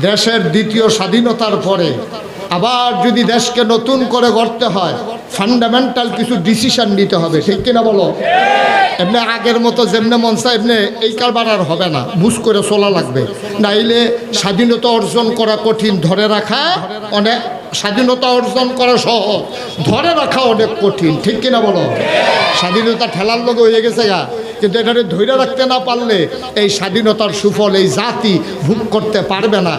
দেশের দ্বিতীয় স্বাধীনতার পরে আবার যদি দেশকে নতুন করে গড়তে হয়, ফান্ডামেন্টাল কিছু ডিসিশন নিতে হবে, ঠিক কিনা বলো? এমনি আগের মতো যেমনি মন চায় এমনি এই কারবার আর হবে না, বুঝ করে চলা লাগবে। নাইলে স্বাধীনতা অর্জন করা কঠিন, ধরে রাখা অনেক। স্বাধীনতা অর্জন করা সহজ, ধরে রাখা অনেক কঠিন, ঠিক কিনা বলো? স্বাধীনতা ঠেলার লোক হয়ে গেছে গা, কিন্তু এটাকে ধরে রাখতে না পারলে এই স্বাধীনতার সুফল এই জাতি ভোগ করতে পারবে না।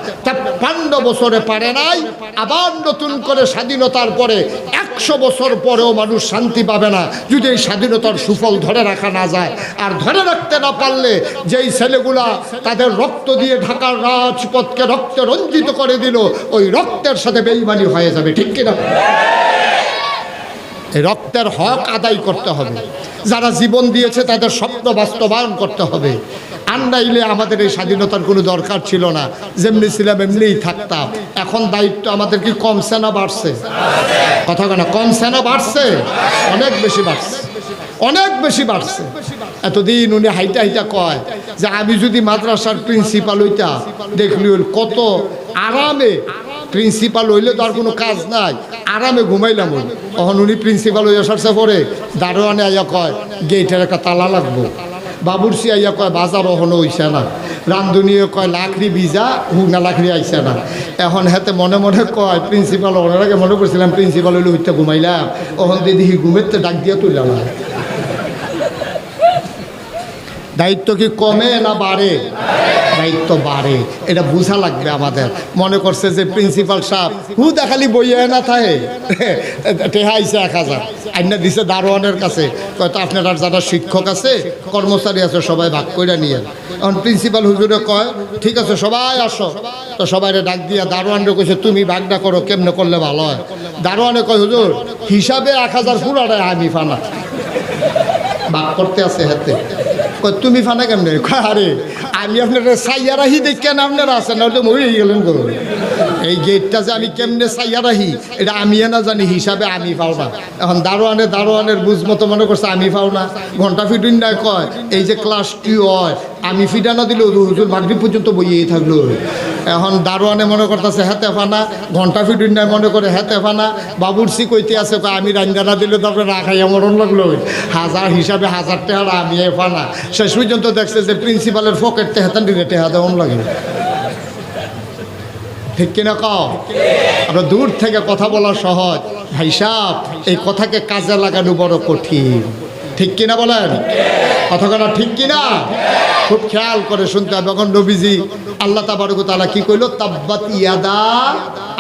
৫৩ বছরে পারে নাই, আবার নতুন করে স্বাধীনতার পরে ১০০ বছর পরেও মানুষ শান্তি পাবে না যদি এই স্বাধীনতার সুফল ধরে রাখা না যায়। আর ধরে রাখতে না পারলে যেই ছেলেগুলা তাদের রক্ত দিয়ে ঢাকার রাজপথকে রক্তে রঞ্জিত করে দিল, ওই রক্তের সাথে বেঈমানি হয়ে যাবে, ঠিক কিনা? এই রক্তের হক আদায় করতে হবে, যারা জীবন দিয়েছে তাদের স্বপ্ন বাস্তবায়ন করতে হবে। আর নাইলে আমাদের এই স্বাধীনতার কোনো দরকার ছিল না, যেমনি ছিলাম এমনিই থাকতাম। এখন দায়িত্ব আমাদের কি কমছে না বাড়ছে? কথা কেন, কমছে না বাড়ছে? অনেক বেশি বাড়ছে, অনেক বেশি বাড়ছে। এতদিন উনি হাইটা হাইটা কয় যে আমি যদি মাদ্রাসার প্রিন্সিপাল হইতা, দেখলি কত আরামে। প্রিন্সিপাল হইলে তো আর কোনো কাজ নাই, আরামে ঘুমাইলাম। ওই তখন উনি প্রিন্সিপাল হইয়া সারছে পরে দারোয়ানে আইয়া কয় গেটের একটা তালা লাগবো। বাবুরসি আইয়া কয় বাজার ওখানে হইছে না। রান্ধুনিও কয় লাখড়ি ভিজা, হুগনা লাখড়ি আইছে না। এখন হাতে মনে মনে কয় প্রিন্সিপাল ওনার আগে মনে করছিলাম প্রিন্সিপাল হইলে হইতে ঘুমাইলাম, ওখান দিয়ে দেখি ঘুমের তো ডাক দিয়া তুললাম। দায়িত্ব কি কমে না বাড়ে? দায়িত্ব বাড়ে, এটা বোঝা লাগবে আমাদের। মনে করছে যে প্রিন্সিপাল সাহেব হু দেখালি বইয়ে না থাকে, টেহাইছে ১,০০০ আইনা দিছে দারোয়ানের কাছে, হয়তো আপনার যারা শিক্ষক আছে কর্মচারী আছে সবাই ভাগ করে নিয়ে। এখন প্রিন্সিপাল হুজুরে কয় ঠিক আছে সবাই আসো, তো সবাই ডাক দিয়া দারোয়ানরে কইছে তুমি ভাগটা করো, কেমনে করলে ভালো হয়। দারোয়ানে কয় হুজুর হিসাবে ১,০০০ পুরাটাই আমি ফানা, ভাগ করতে আছে হাতে। তুমি ফানা কেমনে? আরে আমি আপনার সাইয়া রাহি দেখেন আপনারা আছেন, নাহলে মরে গেলেন গো। এই গেটটা যে আমি কেমনে সাইয়া রাহি এটা আমি না জানি, হিসাবে আমি পাও না। এখন দারোয়ানের বুঝ মতো মনে করছে আমি পাও না। ঘন্টা ফিটুন না কয় এই যে ক্লাস 2 হয় আমি ফিটা না দিলেও হুজুর মাগরিব পর্যন্ত বইয়েই থাকলো। এখন দারোয়ানে মনে করতেছে হেতে ফানা, ঘন্টা ফিটুন না মনে করে হেতে ফানা। বাবুরসি কইতে আছে আমি রাঙ্গা না দিলে তো আপনার রাখাইয়া মরণ লাগলো। হাজার হিসাবে ১,০০০ টাকা আমি ফানা। শেষ পর্যন্ত দেখছে যে প্রিন্সিপালের পকেট হেতান দিলে টেহা দেওয়ান লাগে, ঠিক কিনা কও? আমরা দূর থেকে কথা বলা সহজ, ভাই সাহেব এই কথাকে কাজে লাগানো বড় কঠিন, ঠিক কিনা বলেন? কথা বলা ঠিক কিনা? খুব খেয়াল করে শুনতে হবে। এখন নবীজি আল্লাহ তাবারক ওয়া তাআলা কি কইল? তাব্বাত ইয়াদা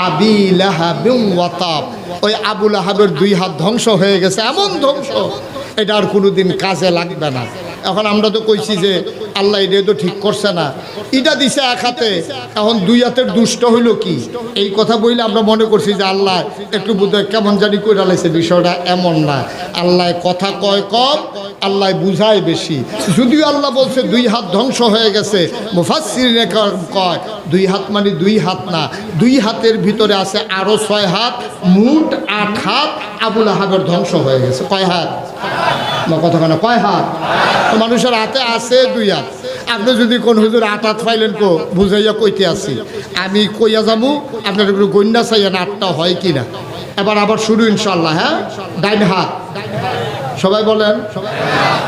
আবি লাহাবিন ওয়া তাব। ওই আবু লাহাবের 2 হাত ধ্বংস হয়ে গেছে, এমন ধ্বংস এটা আর কোনোদিন কাজে লাগবে না। এখন আমরা তো কইছি যে আল্লাহ এটা তো ঠিক করছে না, এটা দিছে 1 হাতে, এখন 2 হাতের দুষ্ট হইল কি? এই কথা বইলে আমরা মনে করছি যে আল্লাহ একটু বোধহয় কেমন জানি কইরা লাইছে। বিষয়টা এমন না, আল্লাহ কথা কয় কম, আল্লাহ বুঝায় বেশি। যদিও আল্লাহ বলছে 2 হাত ধ্বংস হয়ে গেছে, মুফাসসিরিনে কয় 2 হাত মানে 2 হাত না, 2 হাতের ভিতরে আছে আরো 6 হাত, মোট 8 হাত আবু লাহাবের ধ্বংস হয়ে গেছে। কয় হাত? কথা কেন, কয় হাত? মানুষের হাতে আছে 2 হাত। আপনি যদি কোন হুজুর 8 হাত পাইলেন কো বুঝাইয়া কইতে আসি, আমি কইয়া যাবো আপনার একটু গন্যা চাইয়া 8টা হয় কিনা। এবার আবার শুরু ইনশাল্লাহ। হ্যাঁ, ডাইন হাত সবাই বলেন,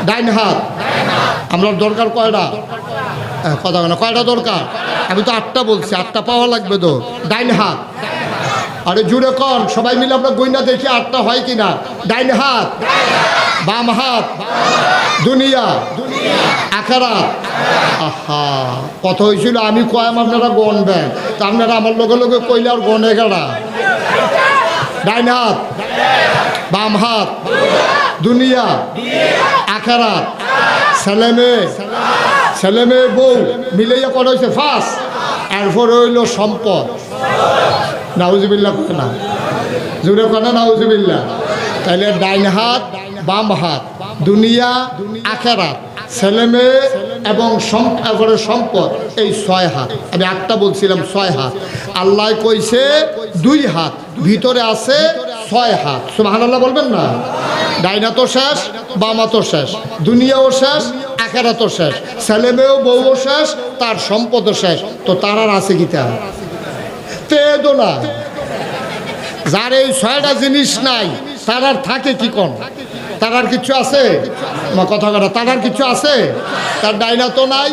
ডাইন হাত। আমরা দরকার কয়টা? কথা কেন, কয়টা দরকার? আমি তো 8টা বলছি, 8টা পাওয়া লাগবে তো। ডাইন হাত, আরে জুড়ে কন সবাই মিলে আমরা গইনা দেখি 8টা হয় কিনা। ডাইন হাত, বাম হাত, দুনিয়া আখিরাত। আহা, কথা হয়েছিল আমি কয়াম আপনারা গনবেন, তা আপনারা আমার লগে লগে কইলে আর গনে গেলা। ডাইন হাত, বাম হাত, দুনিয়া আখিরাত, ছেলে মেয়ে বউ মিলাইয়া করা হয়েছে 5। এরপর হইল সম্পদ। নাউজুবিল্লাহ না, জোরে কনা নাউজুবিল্লাহ। তাইলে ডাইন হাত, বাম হাত, দুনিয়া আখিরাত, ছেলে মেয়ে এবং সম্পদ, এই 6 হাত। আমি 8টা বলছিলাম, 6 হাত। আল্লাহ কইছে 2 হাত, ভিতরে আছে 6 হাত। সুবহানাল্লাহ বলবেন না? ডাইন হাতও শেষ, বাম হাতও শেষ, দুনিয়াও শেষ, আখেরাতও শেষ, ছেলে মেয়েও বউও শেষ, তার সম্পদও শেষ। তো তার আর আছে কি? তা তেদও না। যার এই 6টা জিনিস নাই তার আর থাকে কি? কোন তার আর কিছু আছে? কথা কথা, তার আর কিছু আছে? তার ডাইনা তো নাই,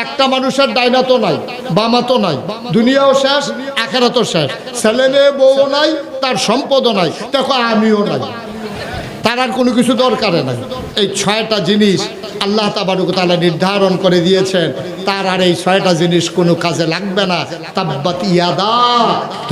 একটা মানুষের ডাইনা তো নাই, বামা তো নাই, দুনিয়াও শেষ, আখেরাতও শেষ, ছেলে মেয়ে বউও নাই, তার সম্পদও নাই, দেখো আমিও নাই। তার আর কোনো কিছু দরকারে নাই। এই 6টা জিনিস আল্লাহ তাবারক ওয়া তাআলা নির্ধারণ করে দিয়েছেন, তার আর এই 6টা জিনিস কোনো কাজে লাগবে না। তাব্বাত ইয়াদা,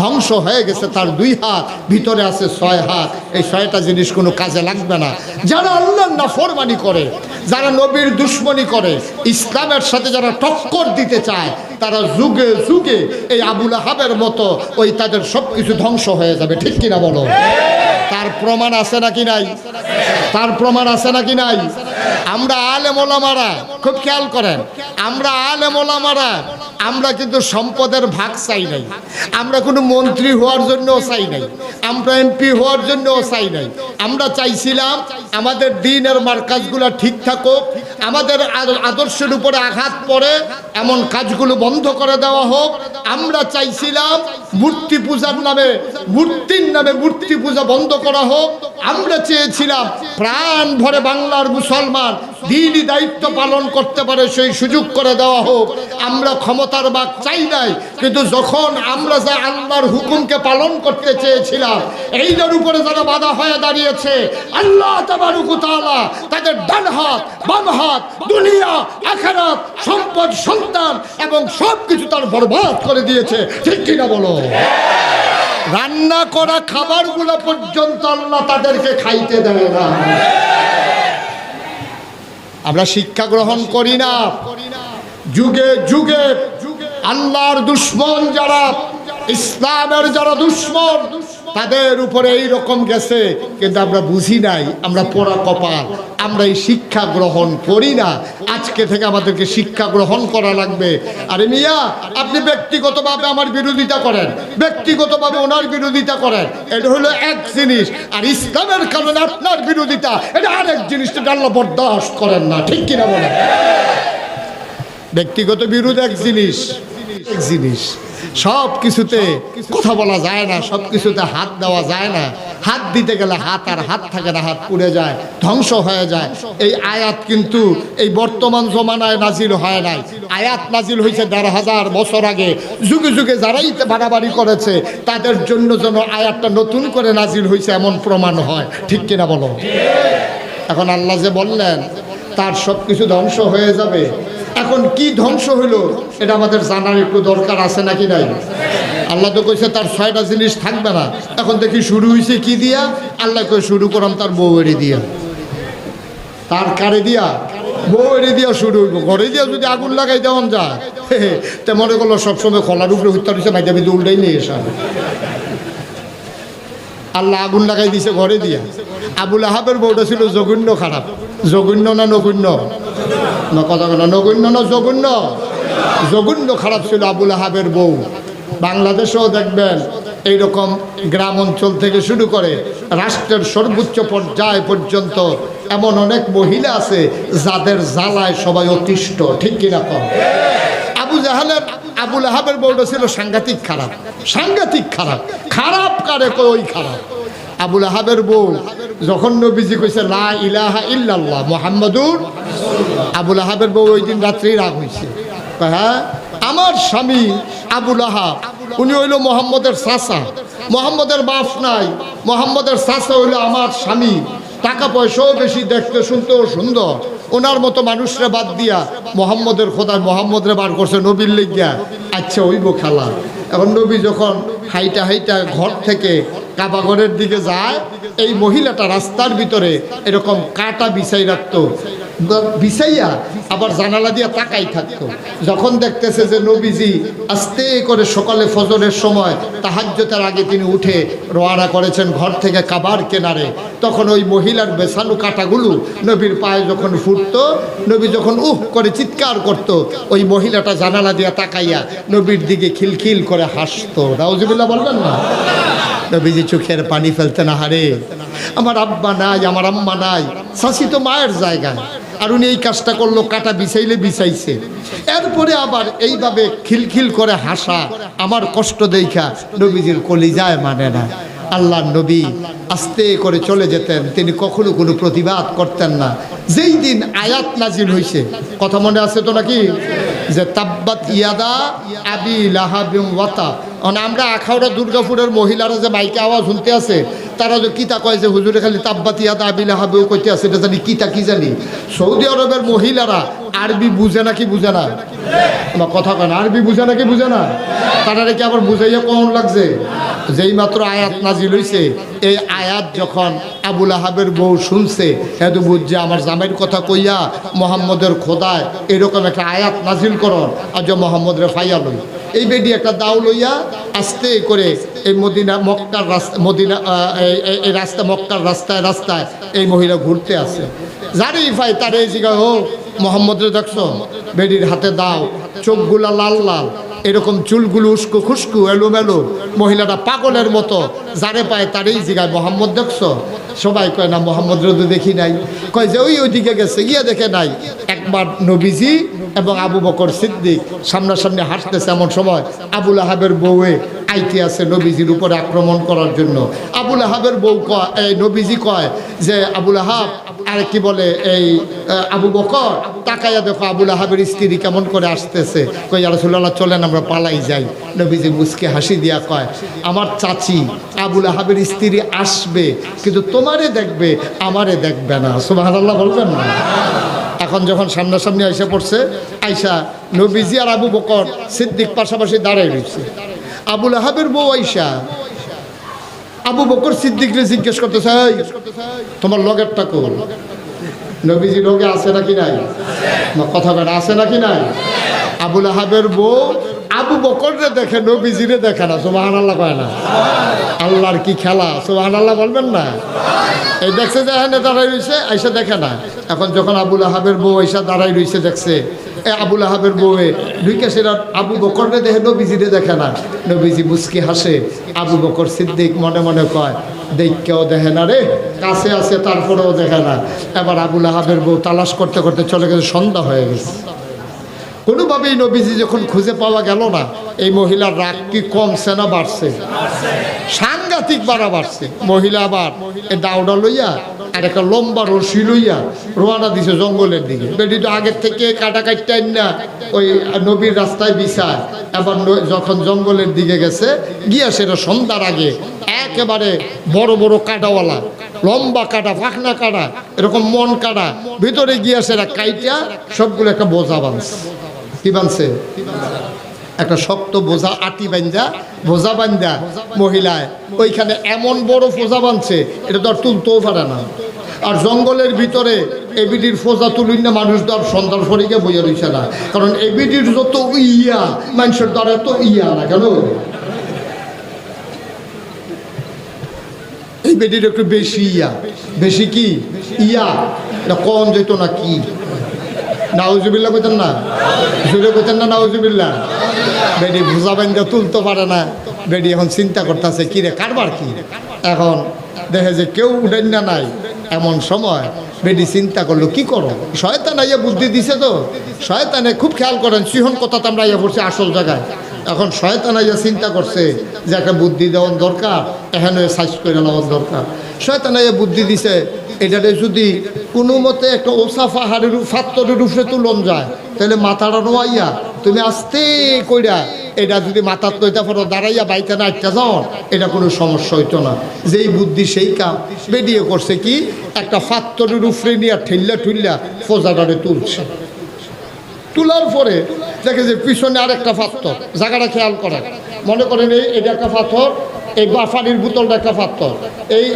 ধ্বংস হয়ে গেছে তার 2 হাত, ভিতরে আছে 6 হাত। এই 6টা জিনিস কোনো কাজে লাগবে না। যারা আল্লাহর নাফরমানি করে, যারা নবীর দুশ্মনী করে, ইসলামের সাথে যারা টক্কর দিতে চায়, তারা যুগে যুগে এই আবু লাহাবের মতো ওই তাদের সব কিছু ধ্বংস হয়ে যাবে। ঠিক কিনা বলো? তার প্রমাণ আছে নাকি নাই? তার প্রমাণ আছে নাকি নাই? আমরা আলেম ওলামারা খুব খেয়াল করেন, আমরা আলেম ওলামারা আমরা কিন্তু সম্পদের ভাগ চাই নাই, আমরা কোনো মন্ত্রী হওয়ার জন্যও চাই নাই, আমরা এমপি হওয়ার জন্যও চাই নাই। আমরা চাইছিলাম আমাদের দ্বীনের মার্কাজগুলো ঠিক থাকুক, আমাদের আদর্শের উপরে আঘাত পড়ে এমন কাজগুলো বন্ধ করে দেওয়া হোক। আমরা চাইছিলাম মূর্তি পূজার নামে, মূর্তির নামে মূর্তি পূজা বন্ধ করা হোক। আমরা চেয়েছিলাম প্রাণ ভরে বাংলার মুসলমান দ্বীনি দায়িত্ব পালন করতে পারে সেই সুযোগ করে দেওয়া হোক। আমরা ক্ষমতার ভাগ চাই নাই, কিন্তু যখন আমরা যা আল্লাহর হুকুমকে পালন করতে চেয়েছিলাম, এইটার উপরে যারা বাধা হয়ে দাঁড়িয়েছে, আল্লাহ তাবারক ওয়া তাআলা তাদের ডান হাত বাম হাত, দুনিয়া আখিরাত, সম্পদ সন্তান এবং সব কিছু তার বরবাদ করে দিয়েছে। ঠিক কিনা বলো? রান্না করা খাবারগুলো পর্যন্ত আল্লাহ তাদেরকে খাইতে দেয় না। আমরা শিক্ষা গ্রহণ করি না। যুগে যুগে আল্লাহর দুশ্মন যারা, ইসলামের যারা দুশ্মন, তাদের উপরে এইরকম গেছে, কিন্তু আমরা বুঝি নাই, আমরা পোড়া কপাল, আমরা এই শিক্ষা গ্রহণ করি না। আজকে থেকে আমাদেরকে শিক্ষা গ্রহণ করা লাগবে। আরে মিয়া, আপনি ব্যক্তিগতভাবে আমার বিরোধিতা করেন, ব্যক্তিগতভাবে ওনার বিরোধিতা করেন, এটা হলো এক জিনিস, আর ইসলামের কারণে আপনার বিরোধিতা এটা আরেক জিনিস, এটা আল্লাহ বরদাস্ত করেন না। ঠিক কিনা বলেন? ব্যক্তিগত বিরোধ এক জিনিস, এক জিনিস, সব কিছুতে কথা বলা যায় না, সব কিছুতে হাত দেওয়া যায় না। হাত দিতে গেলে হাত আর হাত থাকে না, হাত পুড়ে যায়, ধ্বংস হয়ে যায়। এই আয়াত কিন্তু এই বর্তমান জমানায় নাজিল হয় নাই, আয়াত নাজিল হয়েছে ১৫০০ বছর আগে। যুগে যুগে যারাই বাড়াবাড়ি করেছে তাদের জন্য যেন আয়াতটা নতুন করে নাজিল হয়েছে এমন প্রমাণ হয়। ঠিক কিনা বলো? এখন আল্লাহ যে বললেন তার সব কিছু ধ্বংস হয়ে যাবে, এখন কি ধ্বংস হইল এটা আমাদের জানার একটু দরকার আছে নাকি নাই? আল্লাহ তো কইছে তার 6টা জিনিস থাকবে না। এখন দেখি শুরু হয়েছে কি দিয়া? আল্লাহ কই শুরু করাম তার বউয়েরই দিয়া। তার কারে দিয়া? বউয়েরই দিয়া শুরু হইব। ঘরে দিয়া যদি আগুন লাগাই দেওয়ান যায়, তে মনে করলো সবসময় খোলার উপরে হত্যা হয়েছে, মাইটা বিদে উল্টাই নিয়ে এসা। আল্লাহ আগুন লাগাই দিছে ঘরে দিয়া। আবু লাহাবের বউটা ছিল জঘন্য খারাপ। জঘন্য না নগণ্য? না কথা না, নগণ্য না জঘন্য? জঘন্য খারাপ ছিল আবু লাহাবের বউ। বাংলাদেশেও দেখবেন এইরকম গ্রাম অঞ্চল থেকে শুরু করে রাষ্ট্রের সর্বোচ্চ পর্যায় পর্যন্ত এমন অনেক মহিলা আছে যাদের জ্বালায় সবাই অতিষ্ঠ। ঠিক কিনা কম? আবু লাহাবের বউটা ছিল সাংঘাতিক খারাপ, সাংঘাতিক খারাপ। খারাপ কারে কই? ওই খারাপ। আবু লাহাবের বউ যখন নবীজি কইছে লা ইলাহা ইল্লাল্লাহ মুহাম্মাদুর, আবু লাহাবের বউ ওই দিন রাত্রি রাগ হয়েছে। হ্যাঁ, আমার স্বামী আবু লাহাব উনি হইল মোহাম্মদের চাচা, মোহাম্মদের বাপ নাই, মোহাম্মদের চাচা হইল আমার স্বামী। টাকা পয়সাও বেশি, দেখতে শুনতেও সুন্দর। ওনার মতো মানুষরা বাদ দিয়া মোহাম্মদের খোদায় মোহাম্মদরে বার করছে নবীর লিগিয়া। আচ্ছা হইব খেলা। এখন নবী যখন হাইটা হাইটা ঘর থেকে কাবাঘরের দিকে যায়, এই মহিলাটা রাস্তার ভিতরে এরকম কাটা বিছাই রাখতো, বিছাইয়া আবার জানালা দিয়া তাকাই থাকতো। যখন দেখতেছে যে নবীজি আস্তে করে সকালে ফজরের সময় তাহাজ্জুদের আগে তিনি উঠে রওনা করেছেন ঘর থেকে কাবার কিনারে, তখন ওই মহিলার বেছানো কাটাগুলো নবীর পায়ে যখন ফুটতো, নবী যখন উহ করে চিৎকার করত, ওই মহিলাটা জানালা দিয়া তাকাইয়া নবীর দিকে খিলখিল করে হাসতো। নাউজুবিল্লাহ বলবেন না? নবীজি চোখের পানি ফেলতেন, হারে আমার আব্বা নাই, আমার আম্মা নাই, শাশি তো মায়ের জায়গায়, আর উনি এই কাজটা করলো, কাটা বিছাইলে বিছাইছে। এরপরে আবার এইভাবে খিলখিল করে হাসা, আমার কষ্ট দেখা নবীজির কলিজায় মানে না। আল্লাহর নবী আস্তে করে চলে যেতেন, তিনি কখনো কোনো প্রতিবাদ করতেন না। যেই দিন আয়াত নাজিল হয়েছে, কথা মনে আছে তো নাকি, যে তাব্বাত ইয়াদা আবি লাহাবিম ওয়াতা। আমরা আখাউড়া দুর্গাপুরের মহিলারা যে মাইকে আওয়াজ শুনতে আছে, তারা যে কিতা কয় যে হুজুরে খালি তাব্বাত ইয়াদা আবি লাহাবিও কইতে আছে, এটা জানি কিতা কি জানি। সৌদি আরবের মহিলারা আরবি বুঝে নাকি বুঝে না? আমার কথা কেন, আরবি বুঝে নাকি বুঝে না? তারা কি আবার বুঝাইয়া কখন লাগছে? যেই মাত্র আয়াত নাজিল হইছে, এই আয়াত যখন আবু লাহাবের বউ শুনছে, হ্যাঁ তো বুঝছে আমার জামাইয়ের কথা কইয়া মোহাম্মদের খোদায় এরকম একটা আয়াত নাজিল করন, আর যে মোহাম্মদরে ফাইয়া লই। এই বেডি একটা দাও লইয়া আস্তে করে এই মদিনা মক্কার রাস্তা, মদিনা এই রাস্তা মক্কার রাস্তায় রাস্তায় এই মহিলা ঘুরতে আসে। যারই পাই তার এই জায়গায় হোক, মোহাম্মদরে দেখছো, বেডির হাতে দাও, চোখগুলা লাল লাল, এরকম চুলগুলো উস্কো খুস্কু এলোমেলো, মহিলাটা পাগলের মতো, যারে পায় তারই জিগায় মোহাম্মদ দেখছো? সবাই কয় না মোহাম্মদ রোদে দেখি নাই, কয় যে ওইদিকে গেছে, গিয়ে দেখে নাই। একবার নবীজি এবং আবু বকর সিদ্দিক সামনাসামনি হাঁটতেছে, এমন সময় আবুল আহাবের বউয়ে আইতে আছে নবীজির উপরে আক্রমণ করার জন্য। আবুল আহাবের বউ কয়, এই নবীজি কয় যে আবুল আহাব, আর কি বলে এই আবু বকর, তাকাইয়া দেখো আবুল আহাবের স্ত্রী কেমন করে আসতেছে। কই ইয়া রাসূলুল্লাহ চলেন আমরা পালাই যাই। নবীজি মুচকে হাসি দিয়া কয়, আমার চাচি আবুল আহাবের স্ত্রী আসবে, কিন্তু তোমারে দেখবে, আমারে দেখবে না। সুবহানাল্লাহ বলবেন না? এখন যখন সামনাসামনি আইসা পড়ছে, আইসা নবীজি আর আবু বকর সিদ্দিক পাশাপাশি দাঁড়াই রয়েছে। আবুল আহাবের বউ আইসা আবু বকর সিদ্দিকরে জিজ্ঞেস করতেছে, তোমার লগেরটা কোন? নবীজি লগে আছে নাকি নাই? কথা বলে আছে নাকি নাই? আবুল আহাবের বউ আবু বকররে দেখে, নবীজিরে দেখে না। সুবহানাল্লাহ কয় না? আল্লাহর কি খেলা, সুবহানাল্লাহ বলবেন না? এই দেখছে যে হ্যাঁ দাঁড়াই রয়েছে, আইসা দেখে না। এখন যখন আবুল আহাবের বউ আইসা দাঁড়াই রয়েছে, দেখছে আবুল আহাবের বউয়ে ঢুকে সেটা আবু বকররে দেখে, নবীজিরে দেখে না। নবীজি মুচকি হাসে। আবু বকর সিদ্দিক মনে মনে কয়, দেখকেও দেখে না রে, কাছে আছে তারপরেও দেখে না। এবার আবুল আহাবের বউ তালাশ করতে করতে চলে গেছে, সন্ধ্যা হয়ে গেছে। কোনোভাবেই নবীজি যখন খুঁজে পাওয়া গেল না, এই মহিলার রাগ কি কমছে না বাড়ছে? সাংঘাতিক বাড়া বাড়ছে। মহিলা আবার এই দাউডা লইয়া আর একটা লম্বা রশি লইয়া রোয়ানা দিছে জঙ্গলের দিকে। বেটি তো আগের থেকে কাটা কাটতে না ওই নবীর রাস্তায় বিছায়। এবার যখন জঙ্গলের দিকে গেছে, গিয়া সেটা সন্ধ্যার আগে একেবারে বড় বড় কাটাওয়ালা, লম্বা কাটা, পাখনা কাটা, এরকম মন কাটা, ভিতরে গিয়া সেটা কাইটা সবগুলো একটা বোঝা বাঁধছে। কি বানছে? একটা শক্ত বোঝা, আটি বান্ধা, বোঝা বান্ধা মহিলায় ওইখানে এমন বড় ফোজা বানছে, এটা তো আর তুলতেও পারে না। আর জঙ্গলের ভিতরে এবিডির ফোজা তুলুন না, মানুষ তো আর সন্ধ্যার ফরিকে বইয়া রইছে না, কারণ এবিডির যত ইয়া মানুষের দ্বারা তো ইয়া না কেন, এই বেডির একটু বেশি ইয়া। বেশি কি ইয়া? এটা কম যেত না কি? নাউজুবিল্লাহ কইতেন না? জোরে কইতেন না নাউজুবিল্লাহ? বেডি ভুজা বান্ধা তুলতে পারে না। বেডি এখন চিন্তা করতেছে, কিরে কারবার কি? এখন দেখে যে কেউ উঠেন না নাই। এমন সময় বেডি চিন্তা করলো, কি করো? শয়তান আইয়া বুদ্ধি দিছে তো। শয়তানে খুব খেয়াল করেন, সিহন কথা তো আমরা আইয়া পড়ছি আসল জায়গায়। এখন শয়তান আইয়া চিন্তা করছে যে একটা বুদ্ধি দেওয়ার দরকার, এখানে সাইজ করে নেওয়ার দরকার। শয়তান আইয়া বুদ্ধি দিছে, এটাতে যদি কোনো মতে একটা ওসা পাহাড়ের ফাত্তরের উপরে তুলন যায়, তাহলে মাথাটা নোয়াইয়া তুমি আস্তে কইরা এটা যদি মাথার তৈতা ফটো দাঁড়াইয়া বাইতে না একটা যাও, এটা কোনো সমস্যা হইতো না। যেই বুদ্ধি সেই কাম। বেরিয়ে করছে কি, একটা ফাত্তরের উপরে নিয়ে ঠেললা ঠুললা ফোজাটারে তুলছে। তোলার পরে দেখে যে পিছনে আরেকটা পাথর, জায়গাটা খেয়াল করে, মনে করেন এটা একটা পাথর, এই পানির বোতলটা একটা পাথর, এই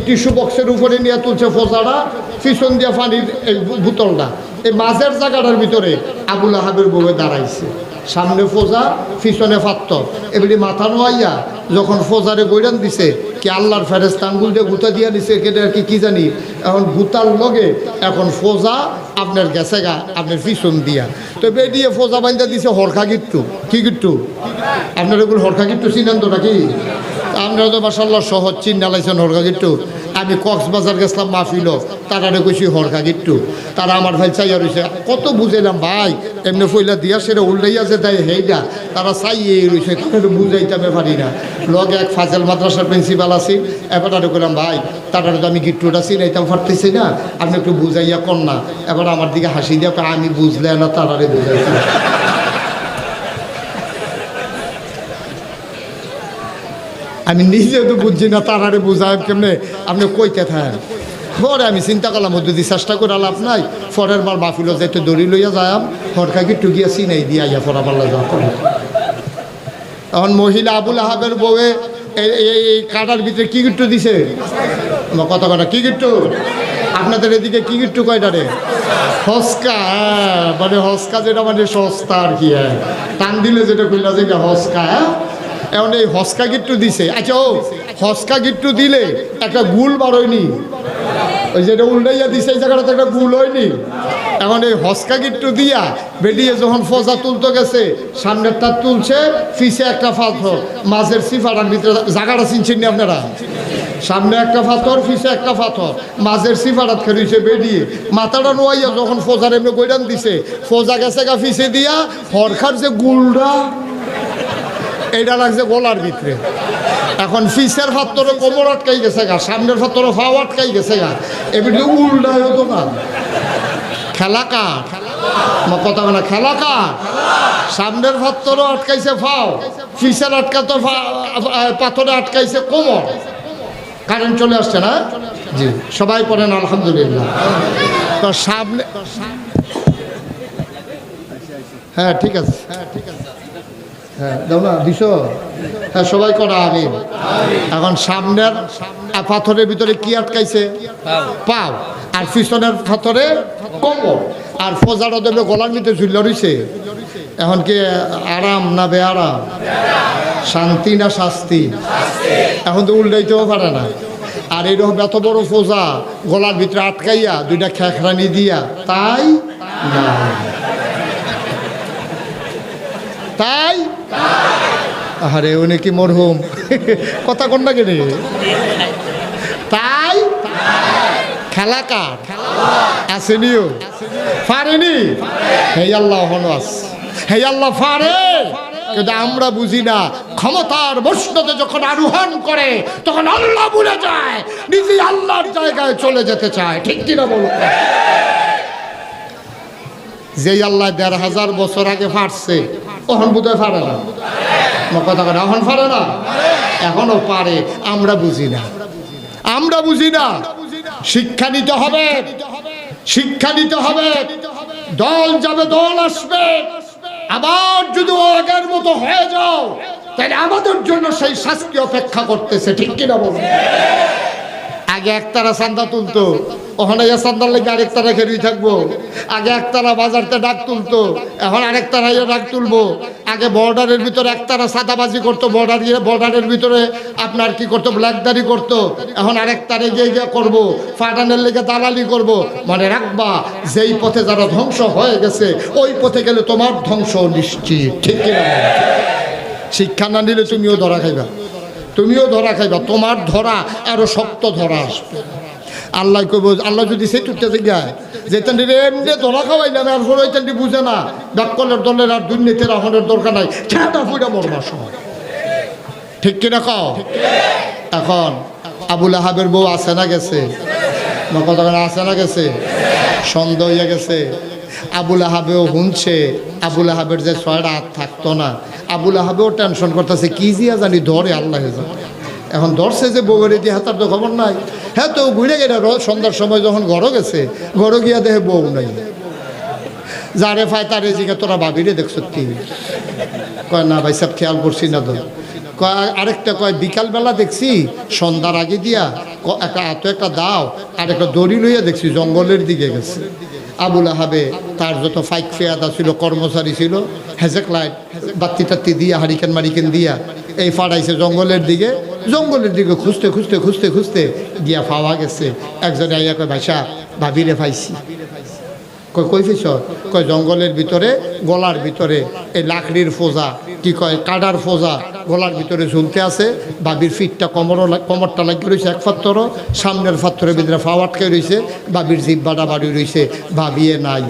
টিস্যু বক্সের উপরে নিয়ে তুলছে ফোজাটা, পিছন দিয়ে পানির এই বোতলটা, এই মাঝের জায়গাটার ভিতরে আবুল আহাবের বউয়ে দাঁড়াইছে। সামনে ফোজা, পিছনে পাথর। এবারে মাথা নোয়াইয়া যখন ফোজারে গৈরান দিছে, কি আল্লাহর ফেরেশতা আঙ্গুল দিয়ে গুতা দিয়া দিছে, এটা কি জানি। এখন গুতার লগে এখন ফোজা আপনার গেছে গা আপনার পিছন দিয়া, তো বেরিয়ে ফোজা বান্ধা দিছে হরখা গিট্টু। কি গিট্টু? আপনার এগুলো হরখা গিট্টু চিনেন তো নাকি? আমরা তো মাশাআল্লাহ সহজ চিন্তা লাইছেন হরকা গিট্টু। আমি কক্সবাজার গেছিলাম মাহফিল, তারা কইছি হরকা গিট্টু, তারা আমার ভাই চাইয়া রয়েছে। কত বুঝাইলাম ভাই, এমনি ফইলা দিয়া সেটা উল্টাইয়া যে তাই হেইটা তারা চাইয়ে রয়েছে, তারা বুঝাইতে আমি পারি না। লগে এক ফাজেল মাদ্রাসার প্রিন্সিপাল আছি, এবার তারা কইলাম ভাই তারা তো আমি গিট্টুটা চিনাইতাম পারতেছি না, আপনি একটু বুঝাইয়া কর না। এবার আমার দিকে হাসি দিয়া আমি বুঝলে না, তারারে বুঝাইছি। আমি নিজেও তো বুঝছি না, তারারে বুঝাই কেমনে, আপনি কইতে থাকেন। পরে আমি চিন্তা করলাম যদি চেষ্টা করে লাভ নাই, পরের বার মাহফিল যাইতে দড়ি লইয়া যাম, হরকা গিট্টু গিয়া চিনাই দিয়া ইয়া পড়া পাল্লা যাওয়া করে। এখন মহিলা আবুল আহাবের বউয়ে এই কাটার ভিতরে কি গিট্টু দিছে, কত কটা কি গিট্টু? আপনাদের এদিকে কি গিট্টু কয়টারে? হস্কা, মানে হস্কা যেটা মানে সস্তা আর কি, টান দিলে যেটা কইলা যে হস্কা। এখন এই হস্কা গিট্টু দিছে। আচ্ছা, ও হস্কা গিট্টু দিলে একটা গুল বার হয়নি, ওই যেটা উল্টাইয়া দিছে এই জায়গাটাতে একটা গুল হয়নি। এখন এই হস্কা গিট্টু দিয়া বেরিয়ে যখন ফজা তুলতে গেছে, সামনেরটা তুলছে, পিছে একটা পাথর, মাঝের সিফাটার ভিতরে জায়গাটা চিনছেন নি আপনারা? সামনে একটা পাথর, পিছে একটা পাথর, মাঝের সিফারাত খেয়েছে বেরিয়ে মাথাটা নোয়াইয়া যখন ফোজার এমনি গৈরান দিছে, ফোজা গেছে গা পিছে দিয়া হরখার যে গুলটা এইটা লাগছে গলার ভিতরে। এখন পিছের ফাত্তরে কোমর আটকাই গেছে গা, সামনের ফাত্তরে ফাও আটকাই গেছে গা, এমনি উল্টা হতো না। খেলা কার কথা না, খেলা কার? সামনের ফাত্তরও আটকাইছে ফাও, পিছের আটকাতো পাথরে আটকাইছে কোমর। কারেন্ট চলে আসছে না? জি, সবাই পড়েন আলহামদুলিল্লাহ। তো সামনে, হ্যাঁ ঠিক আছে, হ্যাঁ দাও না দিছ, হ্যাঁ সবাই করা আমি। এখন সামনের পাথরের ভিতরে কি আটকাইছে? পাও। আর পিছনের পাথরে কোমর। আর ফোজাটা দেবে গলার ভিতরে ঝুলে রইছে। এখন কি আরাম না বেআরাম? শান্তি না শাস্তি? এখন তো উল্টাইতেও পারে না। আর এরকম এত বড় ফোজা গলার ভিতরে আটকাইয়া দুইটা খেখরানি দিয়া, তাই না তাই? আরে উনি কি মরহুম কথা কন না কেন? তাই খেলা কার? আসেনিও পারেনি, হে আল্লাহ হনস, হে আল্লাহ পারে। কিন্তু আমরা বুঝি না, ক্ষমতার বসনতে যখন আরোহণ করে তখন আল্লাহ ভুলে যায়, নিজে আল্লাহর জায়গায় চলে যেতে চায়। ঠিক কিনা বলুন? যেই আল্লাহ ১৫০০ বছর আগে ফাটছে, তখন বোধহয় পারে না। কথা কথা এখন পারে না, এখনো পারে, আমরা বুঝি না, আমরা বুঝি না। শিক্ষা নিতে হবে, শিক্ষা নিতে হবে। দল যাবে, দল আসবে, আবার যদি আগের মতো হয়ে যাও তাহলে আমাদের জন্য সেই শাস্তি অপেক্ষা করতেছে। ঠিক কিনা বলুন? আগে একতারা চান্দা তুলতো, ওখানে চান্দার লেগে আরেকতারা খেয়ে থাকবো। আগে একতারা বাজারতে ডাক তুলতো, এখন আরেকতারা ডাক তুলবো। আগে বর্ডারের ভিতরে একতারা সাদাবাজি করতো, বর্ডারের ভিতরে আপনার কি করতো, ব্ল্যাকদারি করতো। এখন আরেকতারে গিয়ে গিয়ে করবো, ফাটানের লেগে দালালি করবো। মনে রাখবা, যেই পথে যারা ধ্বংস হয়ে গেছে ওই পথে গেলে তোমার ধ্বংস নিশ্চিত। ঠিক কিনা? শিক্ষা না নিলে তুমিও ধরা খাইবা, তুমিও ধরা খাইবা, তোমার ধরা আরো শক্ত ধরা আসবে। আল্লাহ কইব, আল্লাহ যদি সেই টুকতে জায়গায় যেতেন এমনি ধরা খাওয়াইলাম, আর পরে ওইটানটি বুঝে না, ডাক্কলের দলের আর দুর্নীতির আহনের দরকার নাই, খেটা ফুটা মরবার সময়। ঠিক কিনা কও? এখন আবুল আহাবের বউ আছে না গেছে? কথা আছে না গেছে? সন্দেহ হইয়া গেছে। আবুল আহাবেও শুনছে আবুল আহাবের যে ৬টা হাত থাকতো না, আবুল আহাবেও টেনশন করতেছে, কি জিয়া জানি ধরে আল্লাহ জানে। এখন ধরছে যে বউয়ের দিয়ে হাতার তো খবর নাই। হ্যাঁ, তো ঘুরে গেলে সন্ধ্যার সময় যখন ঘরও গেছে, ঘরও গিয়া দেখে বউ নাই। যারে ফায় তারে জিগে, তোরা ভাবিরে দেখছো কি? কয় না ভাই সব খেয়াল করছি না তো। কয় আরেকটা, কয় বিকালবেলা দেখছি সন্ধ্যার আগে দিয়া একটা দাও আর একটা দড়ি লইয়া দেখছি জঙ্গলের দিকে গেছে। আবুল আহাবে তার যত ফাইক ফেয়াদা ছিল, কর্মচারী ছিল, হেজেক লাইট বাতি টাত্তি দিয়া, হারিকেন মারিকেন দিয়া এই ফাড়াইছে জঙ্গলের দিকে। জঙ্গলের দিকে খুঁজতে খুঁজতে খুঁজতে খুঁজতে গিয়া পাওয়া গেছে। একজনে আইয়া কয়, ভাইসা ভাবিরে পাইছি। কই কই ফেছ? কয় জঙ্গলের ভিতরে গলার ভিতরে এই লাকড়ির ফোজা কি কয় কাডার ফোজা গলার ভিতরে ঝুলতে আছে, বাবির ফিটটা কমরটা লাগিয়ে রয়েছে এক ফাত্তরও, সামনের ফাত্তরের ভিতরে ফাও আটকে রয়েছে, বাবির জিব্বাটা বাড়ি রয়েছে, ভাবিয়ে নাই।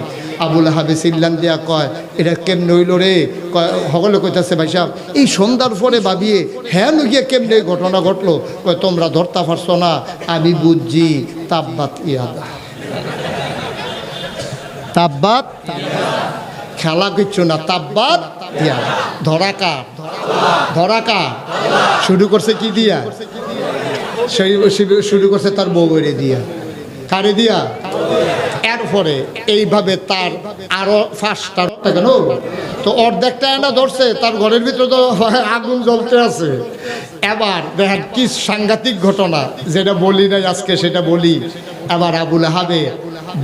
আবুল আহাবে চিল্লান দিয়া কয় এটা কেমনে হইল রে? কয় সকলে কইতাছে ভাই সাহেব এই সন্ধ্যার পরে ভাবিয়ে হ্যাঁ গিয়ে কেমনে ঘটনা ঘটলো? কয় তোমরা ধরতে পারছো না, আমি বুঝছি। তাব্বাত ইয়াদা, তাব্বাত খেলা কিচ্ছু না, তাব্বাত ইয়াদা। ধরাকা শুরু করছে কি দিয়া? শুরু করছে তার বউরে দিয়া। কারে দিয়া? এরপরে এইভাবে তার আরো ফার্স্টটা কেন তো অর্ধেকটা এনা ধরছে, তার ঘরের ভিতরে তো আগুন জ্বলতে আছে। এবার দেখেন কি সাংঘাতিক ঘটনা, যেটা বলি নাই আজকে সেটা বলি। এবার আবুল আহাবে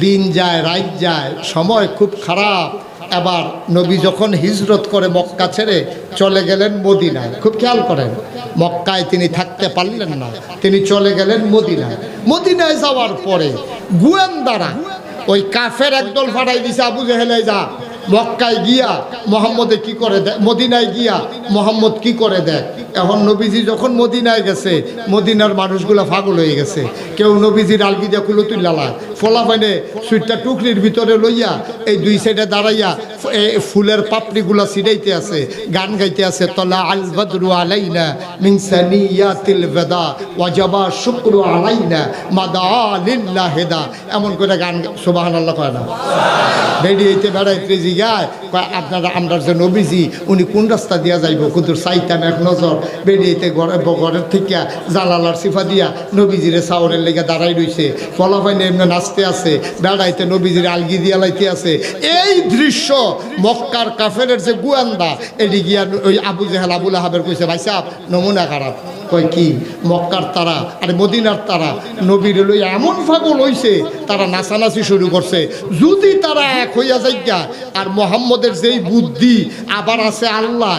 দিন যায় রাত যায়, সময় খুব খারাপ। এবার নবী যখন হিজরত করে মক্কা ছেড়ে চলে গেলেন মদিনায়, খুব খেয়াল করেন, মক্কায় তিনি থাকতে পারলেন না, তিনি চলে গেলেন মদিনায়। মদিনায় যাওয়ার পরে গোয়েন্দারা ওই কাফের একদল ফাটাই দিছে, আবু জেহেলে যা মক্কায় গিয়া মোহাম্মদে কি করে দেয়, মদিনায় গিয়া মোহাম্মদ কি করে দেয়। এখন নবীজি যখন মদিনায় গেছে, মদিনার মানুষগুলো পাগল হয়ে গেছে। কেউ নবীজির আলগি দিয়া কুলো তুললা ফলা পাইনে সুইটটা টুকরির ভিতরে লইয়া এই দুই সাইডে দাঁড়াইয়া এই ফুলের পাপড়িগুলা ছিটাইতে আছে, গান গাইতে আছে। তলা আল বদরু আলাইনা মিন সানিয়াতিল ওয়াদা ওয়াজাবা শুকরু আলাইনা মাদা লিল্লাহিদা, এমন করে গান সুবহানাল্লাহ কয় না। বেরিয়েতে বেড়াইতে জিগায় কয় আপনারা আমরা যে নবীজি উনি কোন রাস্তা দিয়া যাইব, কিন্তু চাইতাম এক নজর। বেরিয়েতে ঘরের থেকে জালালার সিফা দিয়া নবীজিরে চাউরের লেগে দাঁড়াই রইছে, ফলাফাইনে এমনি নাচতে আছে, বেড়াইতে নবীজির আলগি দিয়া লাইতে আছে। এই দৃশ্য মক্কার কাফেরের যে গোয়েন্দা এটি গিয়া ওই আবু জেহেল আবুল আহাবের কইছে ভাই সাহেব নমুনা খারাপ। কয় কি? মক্কার তারা আরে মদিনার তারা নবীর লই এমন পাগল হইছে, তারা নাচানাচি শুরু করছে। যদি তারা এক হইয়া যাইয়া আর মোহাম্মদের যেই বুদ্ধি আবার আছে আল্লাহ,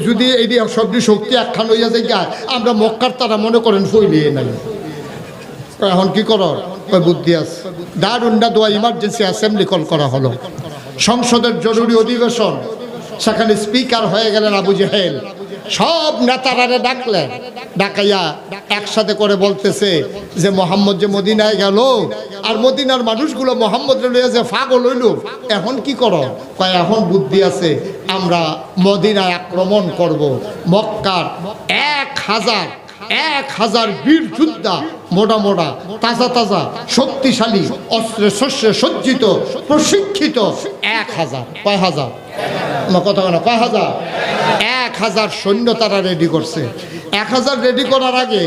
যদি এই সবটি শক্তি একখান হইয়া যাইয়া আমরা মক্কার তারা মনে করেন ফইলিয়ে নাই। এখন কি কর? বুদ্ধি আছে। দারুন্ডা দোয়া ইমার্জেন্সি অ্যাসেম্বলি কল করা হলো, সংসদের জরুরি অধিবেশন। সেখানে স্পিকার হয়ে গেলেন আবু জেহেল। সব নেতারারে ডাকলেন, ডাকাইয়া একসাথে করে বলতেছে যে মোহাম্মদ যে মদিনায় গেল আর মদিনার মানুষগুলো মোহাম্মদ লইয়া যে পাগল হইল, এখন কি করো? কয় এখন বুদ্ধি আছে, আমরা মদিনায় আক্রমণ করব। মক্কার 1000 বীর যোদ্ধা, মোটা মোটা তাজা তাজা শক্তিশালী অস্ত্রে শস্যে সজ্জিত প্রশিক্ষিত 1000। কয় হাজার? কথা কেন? কয় হাজার? 1000 সৈন্য তারা রেডি করছে। 1000 রেডি করার আগে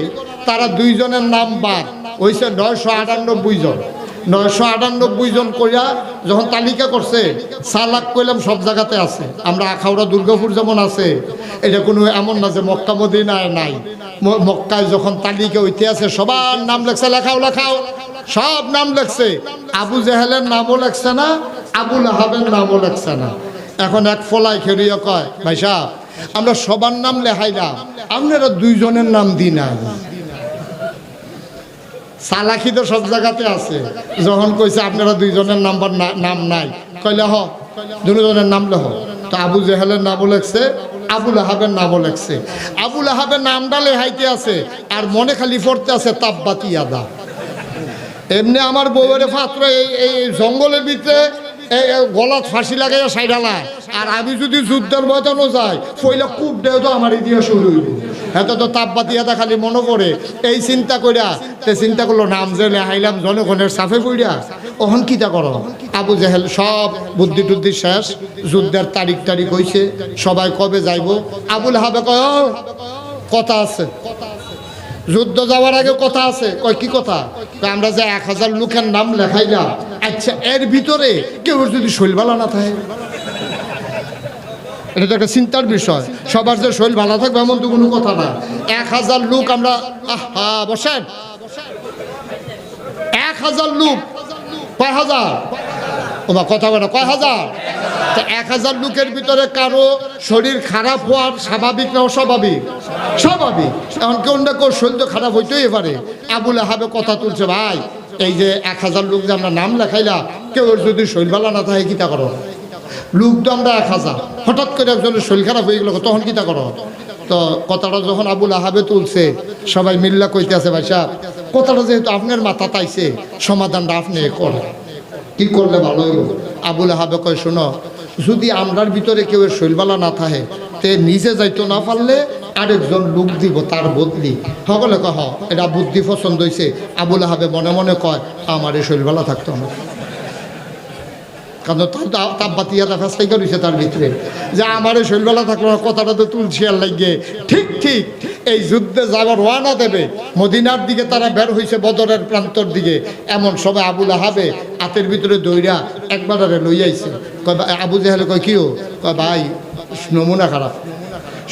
তারা দুইজনের নাম বাদ হয়েছে 998 জন। 998 জন কইয়া যখন তালিকা করছে, সালাক কইলাম সব জায়গাতে আছে। আমরা আখাউড়া দুর্গাপুর যেমন আছে, এটা কোনো এমন না যে মক্কা মদিনায় নাই। মক্কায় যখন তালিকা হইতে আছে সবার নাম লেখছে, লেখাও সব নাম লেখছে। আবু জেহেলের নামও লেখছে না, আবুল আহাবের নামও লেখছে না। এখন এক ফলাই খেরিয়া কয় ভাই সাহেব আমরা সবার নাম লেখাই না, আপনারা দুইজনের নাম দিই না। চালাকি তো সব জায়গাতে আছে। যখন কইছে আপনারা দুইজনের নাম নাই, কইলে হ দুজনের নাম লেখ। তো আবু জেহেলের নামও লেখছে, আবুল আহাবের নামও লেখছে। আবুল আহাবের নামটা লেখাইতে আছে আর মনে খালি পড়তে আছে তাব্বাত ইয়াদা। এমনি আমার বউয়ের পাত্র এই জঙ্গলের ভিতরে গলাত ফাঁসি লাগাইয়া সাইডালায়, আর আমি যদি যুদ্ধের ময়দানও যাই পয়লা কূপ দেও তো আমার ইতিহাস শুরু হইল। এত তো তাপবাতিয়াটা খালি মনে পড়ে। এই চিন্তা কইরা তে চিন্তা করলো নাম যে লেহাইলাম জনগণের সাফে পড়িয়া ওহন কিতা করো। আবু জেহেল সব বুদ্ধি টুদ্ধি শেষ, যুদ্ধের তারিখ হইছে, সবাই কবে যাইব। আবুল আহাবে কয় কথা আছে, যুদ্ধ যাওয়ার আগে কথা আছে। কয় কি কথা? আমরা যে 1000 লোকের নাম লেখাইলাম, আচ্ছা এর ভিতরে কেউ যদি শৈল ভালো না থাকে, এটা তো একটা চিন্তার বিষয়। সবার যে শৈল ভালো থাকবে এমন তো কোনো কথা না। 1000 লোক আমরা বসেন, 1000 লোক কয় হাজার? ওমা কথা বলে কয় হাজার? 1000 লোকের ভিতরে কারো শরীর খারাপ হওয়ার স্বাভাবিক না অস্বাভাবিক? স্বাভাবিক। এখন কেউ না কেউ শরীর তো খারাপ হইতেই পারে। আবুল আহাবে কথা তুলছে, ভাই এই যে 1000 লোক যে আমরা নাম লেখাইলাম, কেউ যদি শরীর ভালো না থাকে কিতা করো? লোক তো আমরা 1000, হঠাৎ করে একজনের শরীর খারাপ হয়ে গেল, তখন কিতা করো? তো কথাটা যখন আবুল আহাবে তুলছে, সবাই মিল্লা কইতে আছে, ভাই সাহেব কথাটা যেহেতু আপনার মাথা তাইছে, সমাধানটা আপনি করেন, কি করলে ভালো হইব? আবুল আহাবে কয়, শোনো, যদি আমরার ভিতরে কেউ শৈলবালা না থাকে, তে নিজে যাইতো না পারলে আরেকজন লোক দিব তার বদলি। সকলে কহ এটা বুদ্ধি পছন্দ হয়েছে। আবুল আহাবে মনে মনে কয়, আমার এই শৈলবালা থাকতো না, কারণ তাপবাতিয়াটা ফেস্তাই করেছে তার ভিতরে, যে আমার এই শৈলবেলা থাকলো না, কথাটা তো তুলছি আর লাগিয়ে। ঠিক ঠিক এই যুদ্ধে যাবার রওনা দেবে, মদিনার দিকে তারা বের হয়েছে, বদরের প্রান্তর দিকে। এমন সবাই আবুল আহাবে হাতের ভিতরে দইরা একবারে লইয়াইছে। আবু জেহেল কয়, কিও? কয়, ভাই নমুনা খারাপ,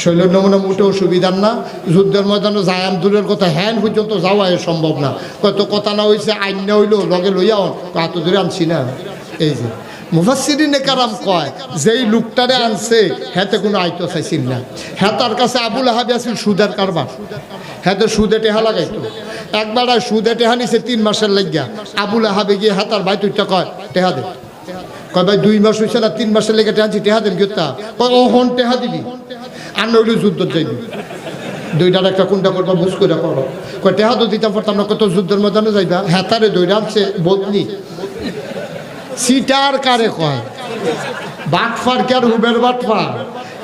শৈলের নমুনা মোটেও সুবিধার না, যুদ্ধের ময়দানে যায়াম দূরের কথা, হ্যান পর্যন্ত যাওয়া সম্ভব না। কত কথা না হয়েছে, আইন না হইলো লগে লইয়াও, এত দূরে আনছি না। এই যে মুফাসসিরিনে কারাম কয়, যেই লোকটারে আনছে হেতে কোনো আইতো চাইছিল না। হ্যাঁ তার কাছে আবুল আহাবি আছিল সুদের কারবার, হ্যাঁ তো সুদে টেহা লাগাইতো। একবার সুদে টেহা নিছে 3 মাসের লাগিয়া। আবুল আহাবে গিয়ে হ্যাঁ তার ভাই তুইটা কয়, টেহা দে। কয়, ভাই 2 মাস হয়েছে না, 3 মাসের লেগে টেহাছি, টেহা দেন কিতা? কয়, ও হন টেহা দিবি, আর নইলে যুদ্ধ যাইবি। দুইটার একটা কোনটা করবা বুঝ করে করো। কয়, টেহা তো দিতাম পারতাম না, কত যুদ্ধের ময়দানে যাইবা। হ্যাঁ তারে দইরা আনছে বদলি। সিটার কারে কয়? বাটফার কে আর হুবের বাটফার।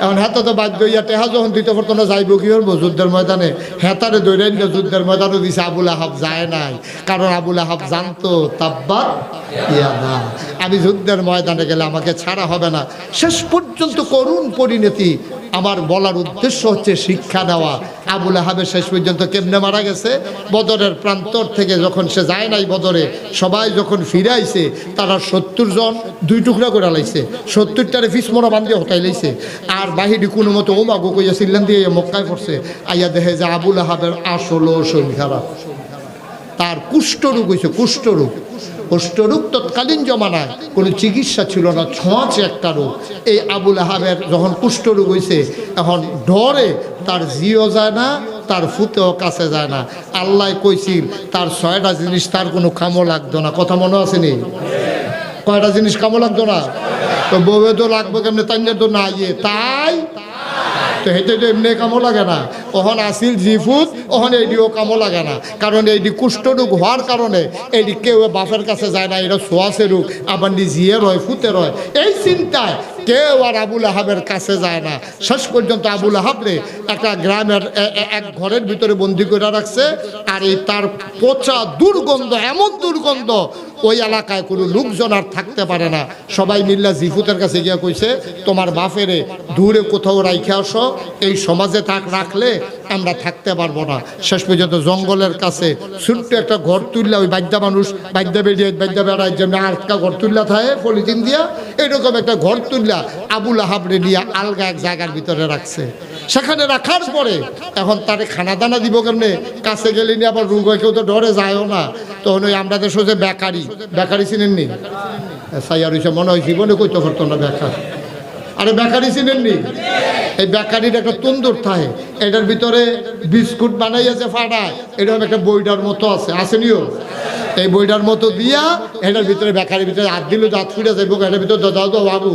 এখন হেতা তো বাধ্য হইয়া টেহা যখন দিতে পারতো না, যাইব কি করবো যুদ্ধের ময়দানে? হেতারে দৈরাই নিয়ে যুদ্ধের ময়দানও দিছে। আবুল আহাব যায় নাই, কারণ আবুল আহাব জানতো তাব্বাত ইয়াদা, আমি যুদ্ধের ময়দানে গেলে আমাকে ছাড়া হবে না। শেষ পর্যন্ত করুণ পরিণতি। আমার বলার উদ্দেশ্য হচ্ছে শিক্ষা দেওয়া। আবুল আহাবের শেষ পর্যন্ত কেমনে মারা গেছে? বদরের প্রান্তর থেকে যখন সে যায় নাই বদরে, সবাই যখন ফিরে আইছে, তারা 70 জন 2 টুকরা করে লাইছে, 70টারে ফিসমোনা বান্ধিয়ে হটাই লাইছে। আর বাহিনী কোনো মতো ওমাগো কইয়া চিল্লান দিয়ে মক্কায় পড়ছে। আইয়া দেখে যে আবুল আহাবের আসলো শরীর খারাপ, তার কুষ্ঠরোগ হয়েছে। কুষ্ঠরোগ তৎকালীন জমানায় কোনো চিকিৎসা ছিল না, ছোঁয়াচে একটা রোগ। এই আবুল আহাবের যখন কুষ্ঠরোগ হয়েছে, এখন ডরে তার জিও যায় না, তার ফুতেও কাছে যায় না। আল্লাহ কইছিল তার 6টা জিনিস তার কোনো কামও লাগতো না। কথা মনে আসেনি? কয়টা জিনিস কামও লাগতো না? তো বউয়ে তো লাগবো কেমনি, তাই তো না ইয়ে তাই তো হেঁটে তো এমনি কামও লাগে না। ওখানে আসিল জিফুত, ওখানে এইটিও কামও লাগে না, কারণ এইটি কুষ্ঠরোগ হওয়ার কারণে এইটি কেউ বাপের কাছে যায় না। এটা সোয়াশে রোগ, আবার জিয়ে রয়, ফুতে রয়। এই চিন্তায় কেউ আর আবুল আহাবের কাছে যায় না। শেষ পর্যন্ত আবুল আহাবরে একটা গ্রামের এক ঘরের ভিতরে বন্দি করে রাখছে। আর এই তার পচা দুর্গন্ধ, এমন দুর্গন্ধ, ওই এলাকায় কোনো লোকজন আর থাকতে পারে না। সবাই মিল্লা জিফুতের কাছে গিয়া কইছে, তোমার বাপেরে দূরে কোথাও রাইখে আসো, এই সমাজে রাখলে আমরা থাকতে পারবো না। শেষ পর্যন্ত জঙ্গলের কাছে ছোট্ট একটা ঘর তুললা, ওই বাদ্যা মানুষ বাদ্যা বেরিয়ে বাদ্যা বেড়ায় যেমন আটকা ঘর তুললা থাকে পলিথিন দিয়া, এরকম একটা ঘর তুললা আবুল আহাবরে নিয়ে আলগা এক জায়গার ভিতরে রাখছে। সেখানে রাখার পরে এখন তারে খানা দানা দিব কেমনে? কাছে গেলে নিয়ে আবার রোগ হয়, কেউ তো ডরে যায়ও না। তখন ওই আমরা দেশ যে বেকারি চিনেননি? সাইয়ার হয়েছে মনে হয় জীবনে কইতে পারতো না বেকারি। আরে বেকারি চিনেননি? এই বেকারির একটা তন্দুর থাকে, এটার ভিতরে বিস্কুট বানাইয়াছে ফাটায়, এরকম একটা বইটার মতো আছে, আসেনিও? এই বইটার মতো দিয়া এটার ভিতরে বেকারির ভিতরে হাত দিল, দাঁত ফুটে যাইব, এটার ভিতরে দাও তো বাবু।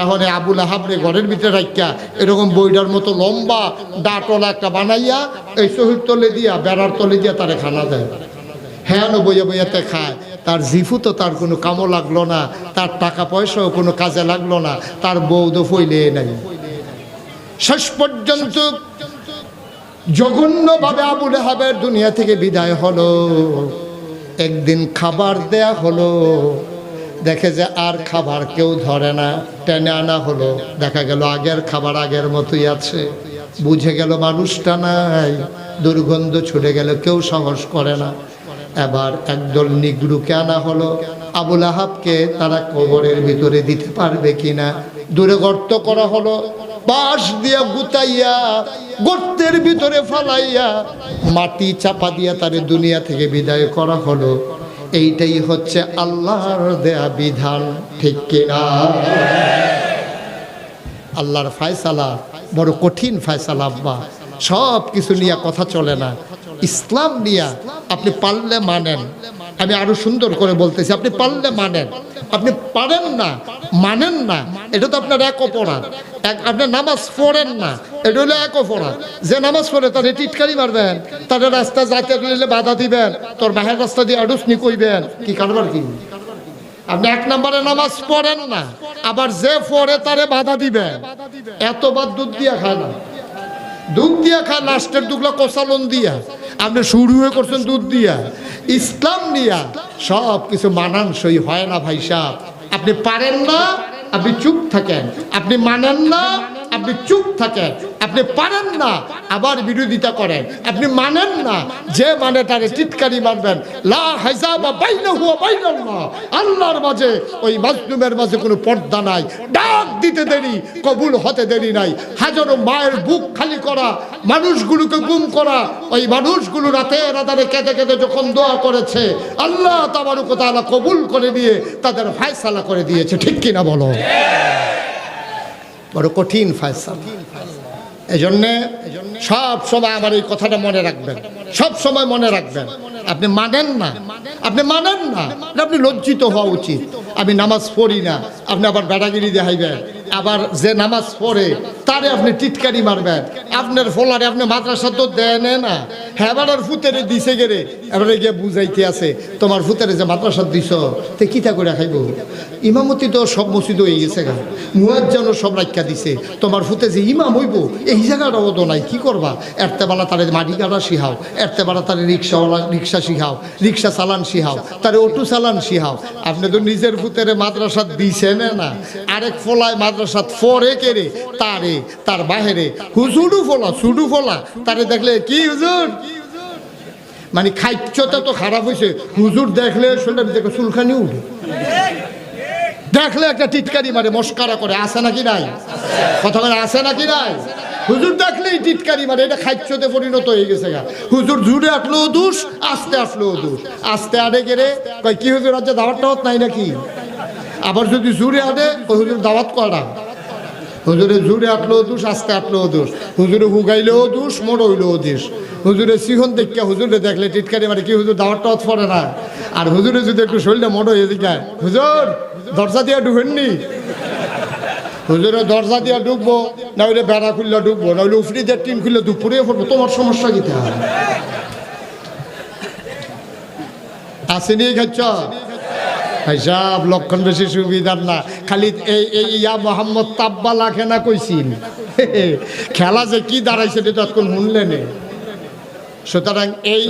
এখন আবুল আহাবরে ঘরের ভিতরে রাখিয়া এরকম বইটার মতো লম্বা ডাটলা একটা বানাইয়া এই শহীদ তলে দিয়া, বেড়ার তলে দিয়া তারে খানা দেয়। হ্যাঁ বইয়া বইয়াতে খায়। তার জিফু তো তার কোনো কামও লাগলো না, তার টাকা পয়সাও কোনো কাজে লাগলো না, তার বউ তো ফইলে নাই। শেষ পর্যন্ত জঘন্যভাবে আবুল আহাবের দুনিয়া থেকে বিদায় হলো। একদিন খাবার দেয়া হলো, দেখে যে আর খাবার কেউ ধরে না, টেনে আনা হলো, দেখা গেল আগের খাবার আগের মতোই আছে। বুঝে গেল মানুষটা নাই, দুর্গন্ধ ছুটে গেল, কেউ সাহস করে না। এবার একদল নিগড়ুকে আনা হলো। আবুল আহাবকে তারা কবরের ভিতরে দিতে পারবে কিনা দূরে গর্ত করা হলো, বাঁশ দিয়া গুতাইয়া গর্তের ভিতরে ফালাইয়া মাটি চাপা দিয়া তারে দুনিয়া থেকে বিদায় করা হলো। এইটাই হচ্ছে আল্লাহর দেয়া বিধান, ঠিক কিনা? আল্লাহর ফয়সালা বড় কঠিন ফয়সালা আব্বা। সব কিছু নিয়ে কথা চলে না, ইসলাম নিয়া আপনি পারলে মানেন। আমি আরো সুন্দর করে বলতেছি, আপনি পারলে মানেন, আপনি পারেন না মানেন না, এটা তো আপনার এক অপরাধ। আপনার নামাজ পড়েন না, এটা হলো এক অপরাধ। যে নামাজ পড়ে তাদের টিটকারি মারবেন, তাদের রাস্তা যাতে বাধা দিবেন, তোর বাহের রাস্তা দিয়ে আডুসনি কইবেন, কি কারবার কি? আপনি এক নম্বরে নামাজ পড়েন না, আবার যে পড়ে তারে বাধা দিবেন। এতবার দুধ দিয়া খায় না, দুধ দিয়া খায়, লাস্টের দুগলা কষালন দিয়া। আপনি শুরু হয়ে করছেন দুধ দিয়া, ইসলাম নিয়া সব কিছু মানানসই হয় না ভাই সাহেব। আপনি পারেন না, আপনি চুপ থাকেন। আপনি মানেন না, আপনি চুপ থাকেন। আপনি পারেন না, আবার বিরোধিতা করেন। আপনি মানেন না, যে মানে তারে টিটকারি মারবেন। লা হাজাবা বাইনাহু ওয়া বাইনাল্লাহ, আল্লাহর মাঝে ওই মাজলুমের মাঝে কোনো পর্দা নাই। ডাক দিতে দেরি, কবুল হতে দেরি নাই। হাজারো মায়ের বুক খালি করা, মানুষগুলোকে গুম করা, ওই মানুষগুলো রাতে রাতারে কেঁদে কেঁদে যখন দোয়া করেছে, আল্লাহ তাবারক ওয়া তাআলা কবুল করে দিয়ে তাদের ফয়সালা করে দিয়েছে। ঠিক কিনা বলো? বড় কঠিন ফয়সালা। এজন্যে সব সময় আমার এই কথাটা মনে রাখবেন, সব সময় মনে রাখবেন। আপনি মানেন না, আপনি মানেন না, আপনি লজ্জিত হওয়া উচিত। আমি নামাজ পড়ি না, আপনি আবার বেড়াগিরি দেখাইবেন। আবার যে নামাজ পড়ে তারে আপনি টিটকারি মারবেন। আপনার ফলারে আপনি মাদ্রাসা তো দেয় না, হ্যাঁ এবার ফুতেরে দিছে গেরে, এবারে গিয়ে বুঝাইতে আছে তোমার ফুতেরে যে মাদ্রাসা দিছ তে কিতা করে খাইব? ইমামতি তো সব মসজিদ হয়ে গেছে গা, মুয়াজ্জিনও সব রাখা দিছে, তোমার ফুতে যে ইমাম হইব এই জায়গাটাও তো নাই, কি করবা? এরতে বেলা তারে মাটি কাটা শিখাও, এরতে বেলা তারে রিক্সাওয়ালা রিক্সা শিখাও, রিক্সা চালান শিখাও, তারে অটো চালান শিখাও। আপনি তো নিজের ফুতেরে মাদ্রাসা দিছেন না, আরেক ফলায় মাদ্রাসা ফরে কেড়ে তারে তার বাহিরে হুজুরু ফলা সুডু ফলা তারে দেখলে কি হুজুর, মানে খাইচ্ছটা তো খারাপ হয়েছে। হুজুর দেখলে শোনা দেখে চুলখানি উঠে, দেখলে একটা টিটকারি মারে, মস্কারা করে। আছে নাকি নাই? কথা বলে আছে নাকি নাই? হুজুর দেখলেই টিটকারি মারে, এটা খাইচ্ছতে পরিণত হয়ে গেছে গা। হুজুর জুড়ে আসলেও দোষ, আস্তে আসলেও দোষ। আস্তে আড়ে গেলে কয় কি হুজুর আজ দাওয়াত টাওয়াত নাই নাকি? আবার যদি জুড়ে আনে ওই হুজুর দাওয়াত করা, হুজুরে জুড়ে আটলেও দোষ, আস্তে আটলেও দোষ, হুজুরে হুগাইলেও দোষ, মরইলেও দোষ। হুজুরে সিহন দেখা হুজুরে দেখলে টিটকারি মারে, কি হুজুর দাওয়াত টাওয়াত পড়ে না? আর হুজুরে যদি একটু শরীরটা মোড় হয়ে যায়, হুজুর দরজা দিয়ে ঢুকেননি, হুজুরে দরজা দিয়ে ঢুকবো, না হইলে বেড়া খুললে ঢুকবো, না হইলে উফরি দিয়ে টিন খুললে দুপুরে পড়বো, তোমার সমস্যা কি? আসেনি খাচ্ছ সব লক্ষণ বেশি সুবিধার না, খালি এই ইয়া মোহাম্মদ তাব্বা লাখে না কইছিল খেলা যে কি দাঁড়াইছে এটা তখন শুনলেন। সুতরাং এই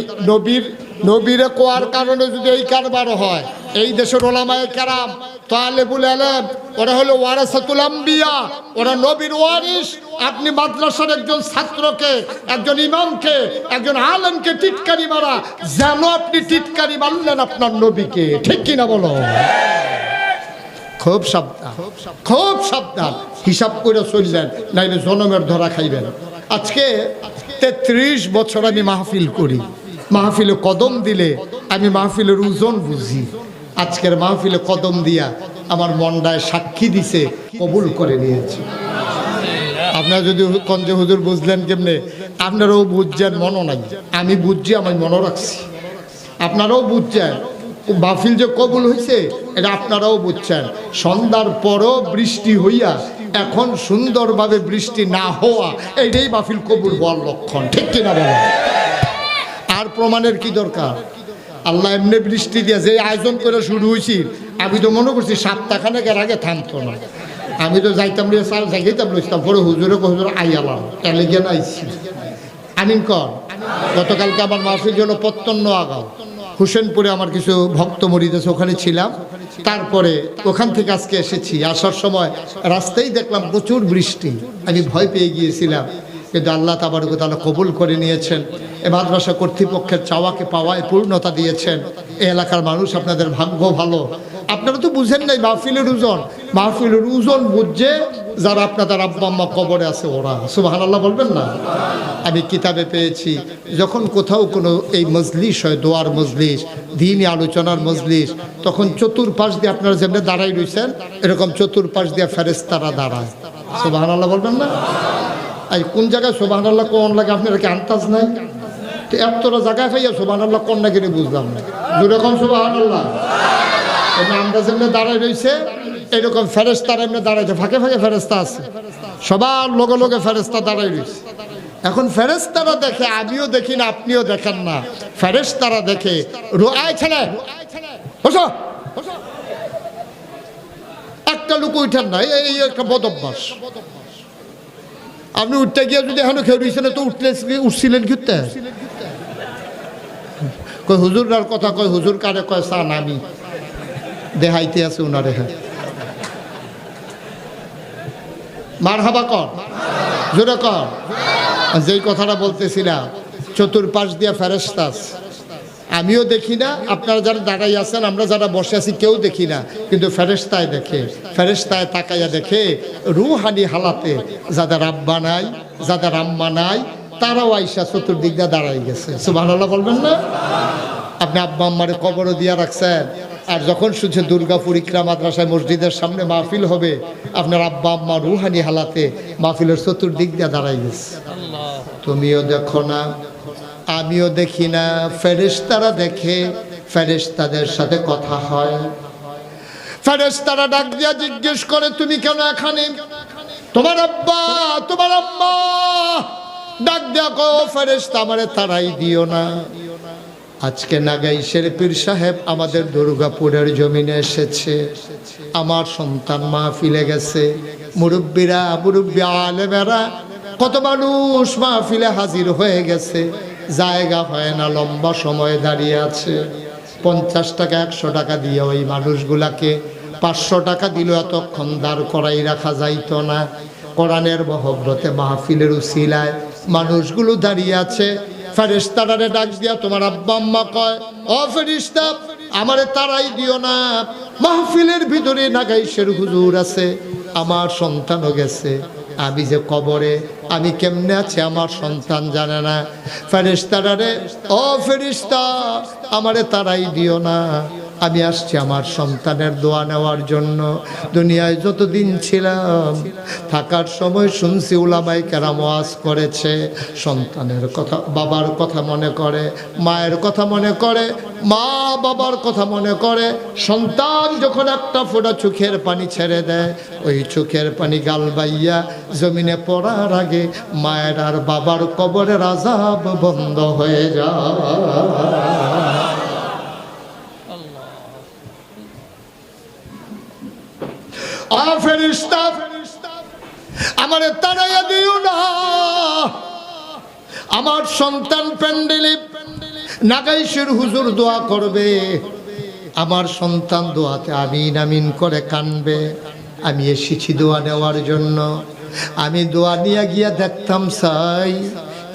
নবীরে কোয়ার কারণে যদি এই কারবার হয়, এই দেশের ওলামায়ে কেরাম তালেবুল ইলম ওরা হলো ওয়ারাসাতুল আম্বিয়া, ওরা নবীর ওয়ারিস। আপনি মাদ্রাসার একজন ছাত্রকে, একজন ইমামকে, একজন আলেমকে টিটকারি মারা, যেন আপনি টিটকারি মারলেন আপনার নবীকে। ঠিক কিনা বলো? খুব সাবধান, খুব সাবধান, হিসাব করে চললেন, নাইলে জনমের ধরা খাইবেন। আজকে 33 বছর আমি মাহফিল করি, মাহফিলে কদম দিলে আমি মাহফিলের ওজন বুঝি। আজকের মাহফিলে কদম দিয়া আমার মনটায় সাক্ষী দিছে, কবুল করে নিয়েছে। আপনারা যদি কঞ্জে হুজুর বুঝলেন কেমনে, আপনারাও বুঝছেন, মনও নাই। আমি বুঝছি, আমি মনও রাখছি, আপনারাও বুঝছেন। মাহফিল যে কবুল হয়েছে এটা আপনারাও বুঝছেন। সন্ধ্যার পরও বৃষ্টি হইয়া এখন সুন্দরভাবে বৃষ্টি না হওয়া, এইটাই মাহফিল কবুল হওয়ার লক্ষণ। ঠিক কিনা বলেন? আর প্রমাণের কি দরকার? আল্লাহ এমনি বৃষ্টি দিয়ে যে আয়োজন করে শুরু হয়েছি, আমি তো মনে করছি সপ্তাহখানেকের আগে থামতো না। আমি তো যাইতাম যাইতাম লইতাম, পরে হুজুরে হুজুর আইয়ালাম, তাহলে গিয়ে আইছি। আমিন কর। গতকালকে আমার মাহফিল জন্য প্রত্যন্ন আগাও হুসেনপুরে আমার কিছু ভক্ত মরিতেছে, ওখানে ছিলাম। তারপরে ওখান থেকে আজকে এসেছি। আসার সময় রাস্তায় দেখলাম প্রচুর বৃষ্টি, আমি ভয় পেয়ে গিয়েছিলাম, কিন্তু আল্লাহ তাবারক ওয়া তাআলা কবুল করে নিয়েছেন। এ মাদ্রাসা কর্তৃপক্ষের চাওয়াকে পাওয়ায় পূর্ণতা দিয়েছেন। এই এলাকার মানুষ, আপনাদের ভাগ্য ভালো। আপনারা তো বুঝেন নাই মাহফিলের ওজন, মাহফিলের ওজন বুঝছে যারা আপনাদের আব্বা আম্মা কবরে আছে ওরা। সুবহানাল্লাহ বলবেন না? আমি কিতাবে পেয়েছি, যখন কোথাও কোনো এই মজলিস হয়, দোয়ার মজলিস, দ্বীনি আলোচনার মজলিস, তখন চতুর্পাশ দিয়ে আপনারা যেমনি দাঁড়াই রয়েছেন, এরকম চতুর্পাশ দিয়ে ফেরেশতারা দাঁড়ায়। সুবহানাল্লাহ বলবেন না? এই কোন জায়গায় সুবহানাল্লাহ কোন লাগে আপনারা কি আন্তাজ নাই? তো এতটা জায়গায় খাইয়া সুবহানাল্লাহ কোন না কিনে বুঝলাম না। যেরকম সুবহানাল্লাহ আমরা যেমনি দাঁড়াই রয়েছে এরকম ফেরেশতারা এমনি দাঁড়াইছে, ফাঁকে ফাঁকে ফেরেশতা আছে, সবার লগে লগে ফেরেশতা দাঁড়াই রয়েছে। এখন ফেরেশতারা দেখে, আমিও দেখি না, আপনিও দেখেন না, ফেরেশতারা দেখে আয় ছেলে বসো, একটা লোক উঠেন না, এই একটা বদ অভ্যাস। আপনি উঠতে গিয়ে যদি এখনো খেয়ে রয়েছেন তো উঠছিলেন ঘুরতে, কই হুজুরার কথা, কয় হুজুর কারে কয় সান আমি দেখাইতে আছে উনারে। হ্যাঁ মারহাবা কর, জোরে কর। যেই কথাটা বলতেছিলাম, চতুর্পাশ দিয়া ফেরেশতা আছে, আমিও দেখি না, আপনারা যারা দাঁড়াই আছেন, আমরা যারা বসে আছি কেউ দেখি না, কিন্তু ফেরেশতায় দেখে, ফেরেশতায় তাকাইয়া দেখে রুহানি হালাতে যাদের আব্বা নাই, যাদের আম্মা নাই, তারাও আইসা চতুর্দিক দিয়ে দাঁড়াই গেছে। সুবহানাল্লাহ বলবেন না? আপনি আব্বা আম্মারে কবরও দিয়া রাখছেন, আর যখন শুনছে দুর্গাপুর ইকরা মাদ্রাসায় মসজিদের সামনে মাহফিল হবে, আপনার আব্বা আম্মা রুহানি হালাতে মাহফিলের চতুর্দিক দিয়ে দাঁড়াই গেছে। তুমিও দেখো না, আমিও দেখি না, ফেরেশতারা দেখে, ফেরেশতাদের সাথে কথা হয়। ফেরেশতারা ডাক দিয়া জিজ্ঞেস করে, তুমি কেন এখানে? তোমার আব্বা, তোমার আম্মা ডাক দিয়া কো, ফেরেশতা আমারে তাড়াই দিও না, আজকে নাগাইশের পীর সাহেব আমাদের দুর্গাপুরের জমিনে এসেছে, আমার সন্তান মাহফিলে গেছে, মুরব্বীরা, মুরব্বী আলেমেরা, কত মানুষ মাহফিলে হাজির হয়ে গেছে, জায়গা হয় না, লম্বা সময় দাঁড়িয়ে আছে। 50 টাকা 100 টাকা দিয়ে ওই মানুষগুলাকে 500 টাকা দিল, এতক্ষণ দাঁড় করাই রাখা যাইতো না। কোরআনের মহব্বতে মাহফিলের উসিলায় মানুষগুলো দাঁড়িয়ে আছে। ফেরেশতারে ডাক দিয়া তোমার আব্বা আম্মা কয়, ও ফেরেশতা আমারে তাড়াই দিও না, মাহফিলের ভিতরে নাগাইশের হুজুর আছে, আমার সন্তানও গেছে, আমি যে কবরে, আমি কেমনে আছি আমার সন্তান জানে না। ফেরেশতারে, ও ফেরেশতা আমারে তাড়াই দিও না, আমি আসছি আমার সন্তানের দোয়া নেওয়ার জন্য। দুনিয়ায় যতদিন ছিলাম, থাকার সময় শুনছি উলামায়ে কেরাম ওয়াজ করেছে, সন্তানের কথা, বাবার কথা মনে করে, মায়ের কথা মনে করে, মা বাবার কথা মনে করে। সন্তান যখন একটা ফোঁটা চোখের পানি ছেড়ে দেয়, ওই চোখের পানি গাল বাইয়া জমিনে পড়ার আগে মায়ের আর বাবার কবরের আযাব বন্ধ হয়ে যায়। ফেরেশতা আমারে তাড়াইয়া দিও না, আমার সন্তান প্যান্ডেলে নাগাইশের হুজুর দোয়া করবে, আমার সন্তান দোয়াতে আমিন আমিন করে কানবে, আমি এসেছি দোয়া নেওয়ার জন্য। আমি দোয়া নিয়ে গিয়া দেখতাম চাই,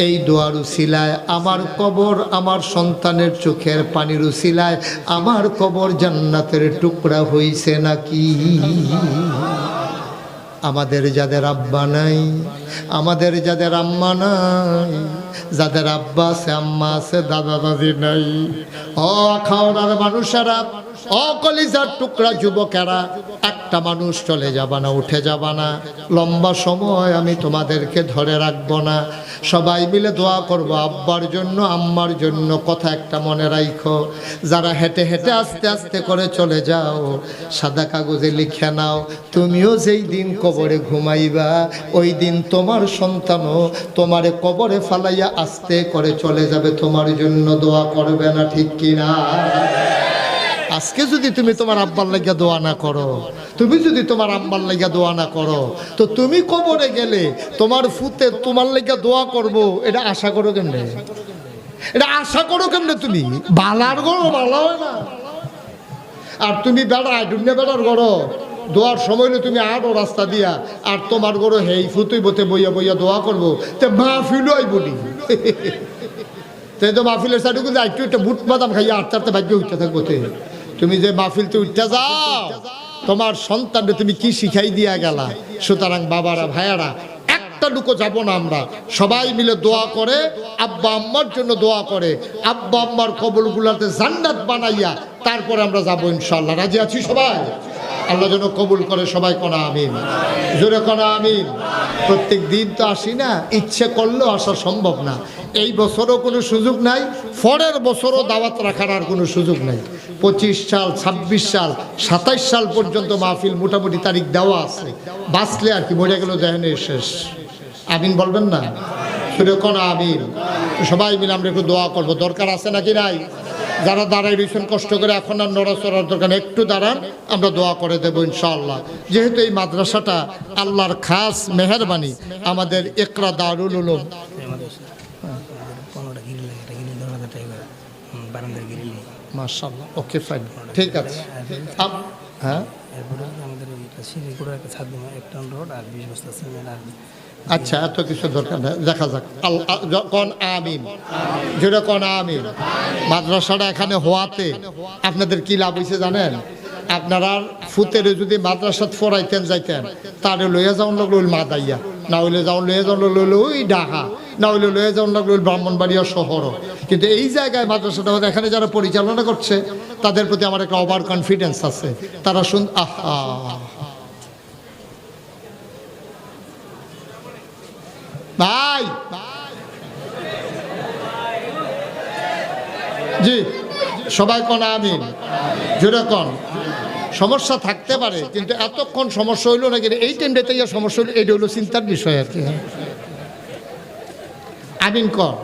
এই দোয়ার উসিলায় আমার কবর, আমার সন্তানের চোখের পানির উসিলায় আমার কবর জান্নাতের টুকরা হইছে নাকি। আমাদের যাদের আব্বা নাই, আমাদের যাদের আম্মা নাই, যাদের আব্বা আছে আম্মা আছে দাদা দাদি নাই, ও আখাওড়ার মানুষেরা, ও কলিজার টুকরা যুবকেরা, একটা মানুষ চলে যাবা না, উঠে যাবা না, লম্বা সময় আমি তোমাদেরকে ধরে রাখবো না। সবাই মিলে দোয়া করব আব্বার জন্য, আম্মার জন্য। কথা একটা মনে রাখো, যারা হেঁটে হেঁটে আস্তে আস্তে করে চলে যাও, সাদা কাগজে লিখে নাও, তুমিও যেই দিন কবরে ঘুমাইবা, ওই দিন তোমার সন্তানও তোমারে কবরে ফালাইয়া আস্তে করে চলে যাবে, তোমার জন্য দোয়া করবে না, ঠিক কিনা? আজকে যদি তুমি তোমার আব্বার লাগিয়া দোয়া না করো, তুমি যদি তোমার আম্মার লাগিয়া দোয়া না করো, তো তুমি কবরে গেলে তোমার ফুতে তোমার লাগিয়া দোয়া করব, এটা আশা করো কেমনে? এটা আশা করো কেমনে? তুমি বালার গড়ো, বালা হয় না। আর তুমি বেড়া দুনিয়া বেড়ার গড়ো, দোয়ার সময় তুমি আরো রাস্তা দিয়া, আর তোমার গড়ো হেই ফুতুই বতে বইয়া বইয়া দোয়া করবো, তে মাহফিল আইবনি। তাই তো মাহফিলের সাইডে কিন্তু একটু একটা বুট বাদাম খাইয়া আটতে আটতে ভাগ্য উঠতে থাকবো। তুমি যে মাহফিলতে উঠতে যাও, তোমার সন্তানকে তুমি কি শিখাই দিয়া গেলা? সুতরাং বাবারা, ভাইয়ারা, একটা লুকো যাব না, আমরা সবাই মিলে দোয়া করে, আব্বা আম্মার জন্য দোয়া করে, আব্বা আম্মার কবরগুলাতে জান্নাত বানাইয়া তারপরে আমরা যাবো ইনশাআল্লাহ। রাজি আছি সবাই? আল্লাহ যেন কবুল করে, সবাই কোনা আমিন, জোরে কোনা আমিন। প্রত্যেক দিন তো আসি না, ইচ্ছে করলেও আসা সম্ভব না। এই বছরও কোনো সুযোগ নাই, পরের বছরও দাওয়াত রাখার আর কোনো সুযোগ নাই। 25 সাল, 26 সাল, 27 সাল পর্যন্ত মাহফিল মোটামুটি তারিখ দেওয়া আছে। বাঁচলে আর কি, মরে গেল দেহানের শেষ। আমিন বলবেন না? জোরে কোনা আমিন। সবাই মিলে আমরা একটু দোয়া করবো, দরকার আছে নাকি নাই? যারা দাঁড়াই রয়েছেন কষ্ট করে, এখন আর নড়াচড়ার দরকার, একটু দাঁড়ান, আমরা দোয়া করে দেবো ইনশাআল্লাহ। যেহেতু এই মাদ্রাসাটা আল্লাহর খাস মেহেরবানি, আমাদের ইকরা দারুল উলুম, মাশাআল্লাহ, ওকে ফাইন, ঠিক আছে। হ্যাঁ আচ্ছা, এত কিছু দরকার নেই, দেখা যাক। কোন আমিন, যেটা কোন আমিন। মাদ্রাসাটা এখানে হওয়াতে আপনাদের কি লাভ হয়েছে জানেন? আপনারা ফুতের যদি মাদ্রাসাত ফরাইতেন যাইতেন, তারে লইয়া যাওয়ান লাগলো ওই মাদাইয়া, না হইলে যাওয়ান লইয়া যাওয়ান লাগলো ওই ঢাকা, না হইলে লইয়া যাওয়ান লাগলো ওই ব্রাহ্মণবাড়িয়া শহর। কিন্তু এই জায়গায় মাদ্রাসাটা এখানে যারা পরিচালনা করছে, তাদের প্রতি আমার একটা ওভার কনফিডেন্স আছে। তারা আহা ভাই, জি সবাই কোন আমিন, যেরকম সমস্যা থাকতে পারে, কিন্তু এতক্ষণ সমস্যা হইলো নাকি এই টাইমটাতে সমস্যা হইলো, এটা হইলো চিন্তার বিষয় আর কি। আমিন কর।